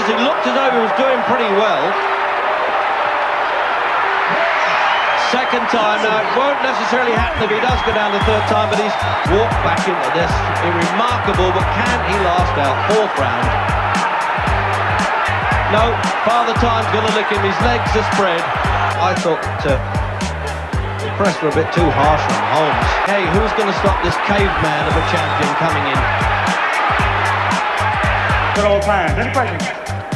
He looked as though he was doing pretty well. Second time now, it won't necessarily happen if he does go down the third time, but he's walked back into this. Remarkable, but can he last out? Fourth round. No, Father Time's going to lick him. His legs are spread. I thought the press were a bit too harsh on Holmes. Hey, who's going to stop this caveman of a champion coming in? Good old time. Any questions?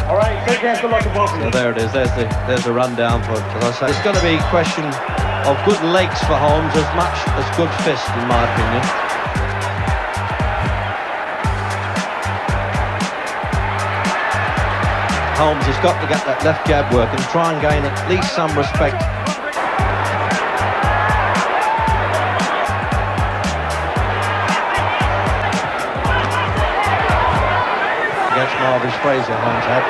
All right, take care. Good luck to both of you. So there it is. There's the rundown for, as I say. It's going to be a question of good legs for Holmes as much as good fist, in my opinion. Holmes has got to get that left jab work and try and gain at least some respect. Against Marvis Fraser, Holmes had.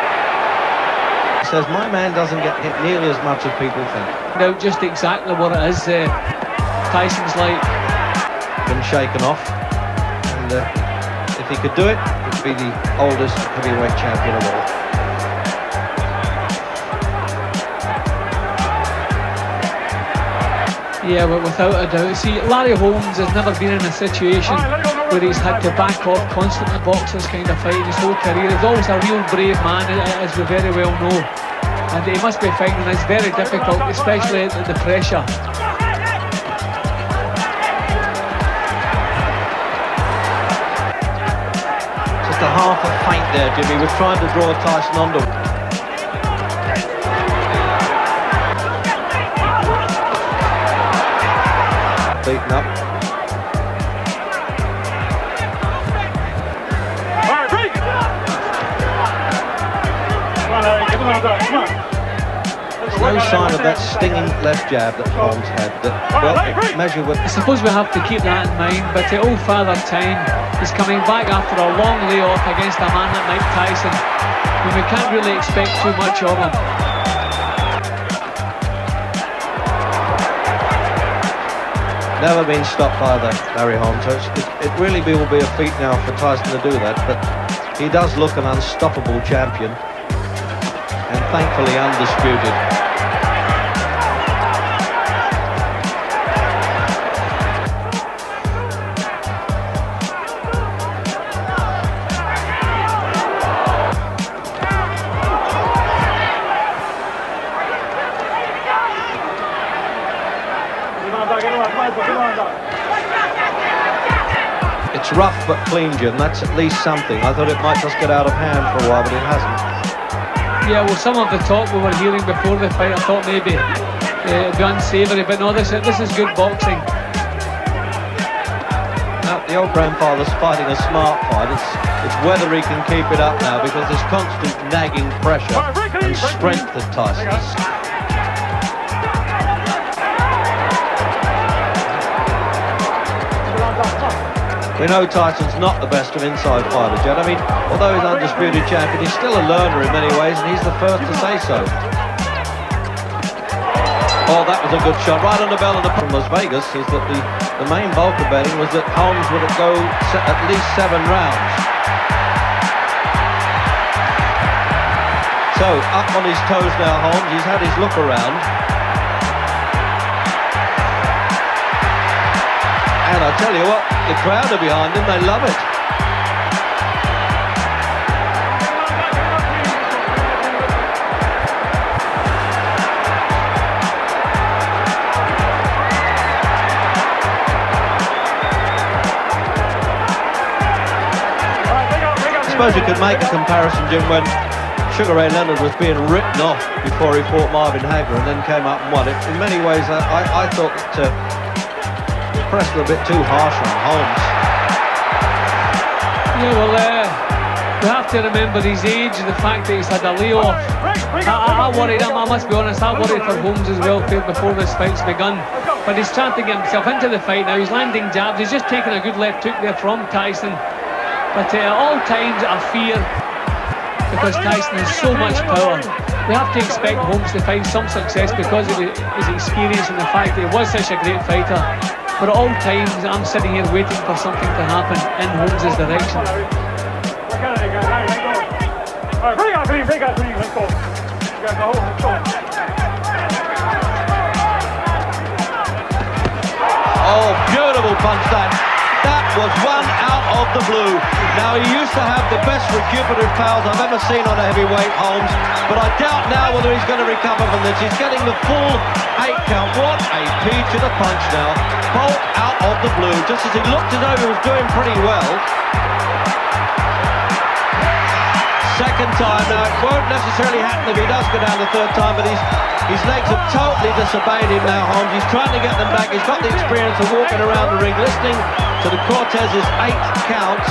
He says, my man doesn't get hit nearly as much as people think. No, just exactly what it is. Tyson's like been shaken off, and if he could do it, he'd be the oldest heavyweight champion of all. Yeah, but without a doubt. See, Larry Holmes has never been in a situation where he's had to back off constantly box this kind of fight in his whole career. He's always a real brave man, as we very well know. And he must be finding this very difficult, especially at the pressure. Just a half a feint there, Jimmy. Was trying to draw Tyson under. Beaten up. All right, break! Come on, Larry, get him out there, come on. There's no sign of that stinging left jab that Holmes had. That measure with. I suppose we have to keep that in mind, but old Father Time is coming back after a long layoff against a man like Mike Tyson, when we can't really expect too much of him. Never been stopped by Larry Holmes, so it really will be a feat now for Tyson to do that, but he does look an unstoppable champion, and thankfully undisputed. It's rough but clean, Jim. That's at least something. I thought it might just get out of hand for a while, but it hasn't. Yeah, well, some of the talk we were hearing before the fight, I thought maybe it'd be unsavoury, but no, this is good boxing. Now, the old grandfather's fighting a smart fight. It's whether he can keep it up now, because there's constant nagging pressure and strength at Tyson's. We know Tyson's not the best of inside fighters yet. I mean, although he's undisputed champion, he's still a learner in many ways, and he's the first to say so. Oh, that was a good shot, right on the bell of the from Las Vegas, is that the main bulk of betting was that Holmes would go at least 7 rounds. So, up on his toes now, Holmes. He's had his look around. And I tell you what, the crowd are behind him, they love it. I suppose you could make a comparison, Jim, when Sugar Ray Leonard was being written off before he fought Marvin Hagler and then came up and won it. In many ways, I thought that the press were a bit too harsh on Holmes. Yeah, well, we have to remember his age, the fact that he's had a layoff. I worried him, I must be honest, I worried for Holmes' welfare before this fight's begun. But he's trying to get himself into the fight now, he's landing jabs, he's just taking a good left hook there from Tyson. But at all times I fear, because Tyson has so much power, we have to expect Holmes to find some success because of his experience and the fact that he was such a great fighter. But at all times I'm sitting here waiting for something to happen in Holmes' direction. break out 3, let's go. You guys go, let's go. Oh, beautiful punch that. That was one out of the blue. Now, he used to have the best recuperative powers I've ever seen on a heavyweight, Holmes, but I doubt now whether he's going to recover from this. He's getting the full 8 count. What a peach of a punch now. Bolt out of the blue, just as he looked as though he was doing pretty well. Second time now, it won't necessarily happen if he does go down the third time, but his legs have totally disobeyed him now, Holmes. He's trying to get them back. He's got the experience of walking around the ring, listening to the Cortez's 8 count.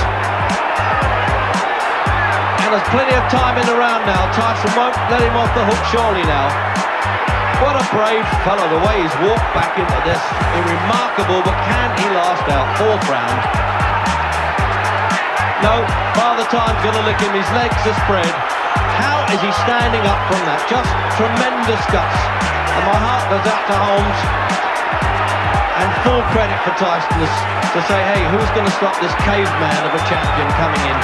And there's plenty of time in the round now. Tyson won't let him off the hook surely now. What a brave fellow, the way he's walked back into this. Remarkable, but can he last out? 4th round. No, Father Time's going to lick him. His legs are spread. How is he standing up from that? Just tremendous guts. And my heart goes out to Holmes. And full credit for Tyson to say, hey, who's going to stop this caveman of a champion coming in?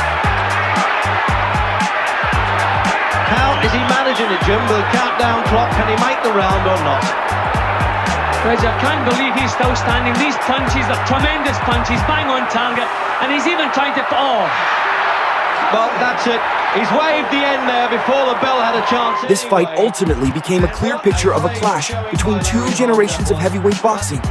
How is he managing it, Jim, with a countdown clock? Can he make the round or not? Reggie, I can't believe he's still standing. These punches are tremendous punches, bang on target, and he's even trying to... Oh! Well, that's it. He's waved the end there before the bell had a chance. This fight ultimately became a clear picture of a clash between 2 generations of heavyweight boxing.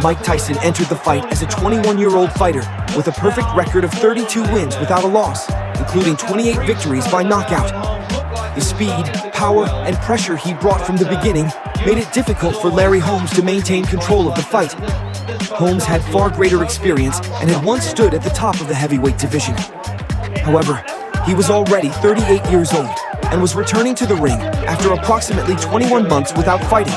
Mike Tyson entered the fight as a 21-year-old fighter with a perfect record of 32 wins without a loss, including 28 victories by knockout. The speed, power, and pressure he brought from the beginning made it difficult for Larry Holmes to maintain control of the fight. Holmes had far greater experience and had once stood at the top of the heavyweight division. However, he was already 38 years old and was returning to the ring after approximately 21 months without fighting.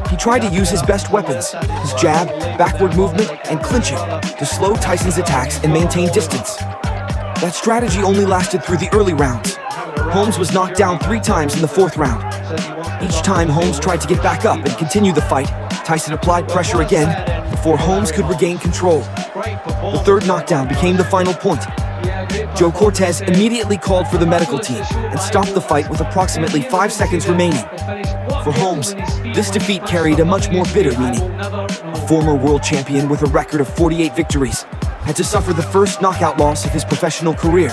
He tried to use his best weapons, his jab, backward movement, and clinching, to slow Tyson's attacks and maintain distance. That strategy only lasted through the early rounds. Holmes was knocked down 3 times in the 4th round. Each time Holmes tried to get back up and continue the fight, Tyson applied pressure again before Holmes could regain control. The 3rd knockdown became the final point. Joe Cortez immediately called for the medical team and stopped the fight with approximately 5 seconds remaining. For Holmes, this defeat carried a much more bitter meaning. A former world champion with a record of 48 victories had to suffer the first knockout loss of his professional career.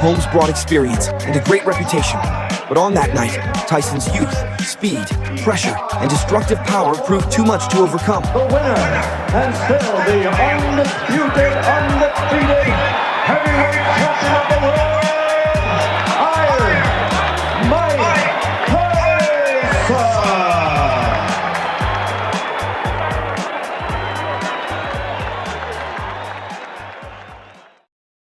Holmes brought experience and a great reputation, but on that night, Tyson's youth, speed, pressure, and destructive power proved too much to overcome. The winner, and still the undisputed, undefeated heavyweight champion of the world, Mike Tyson.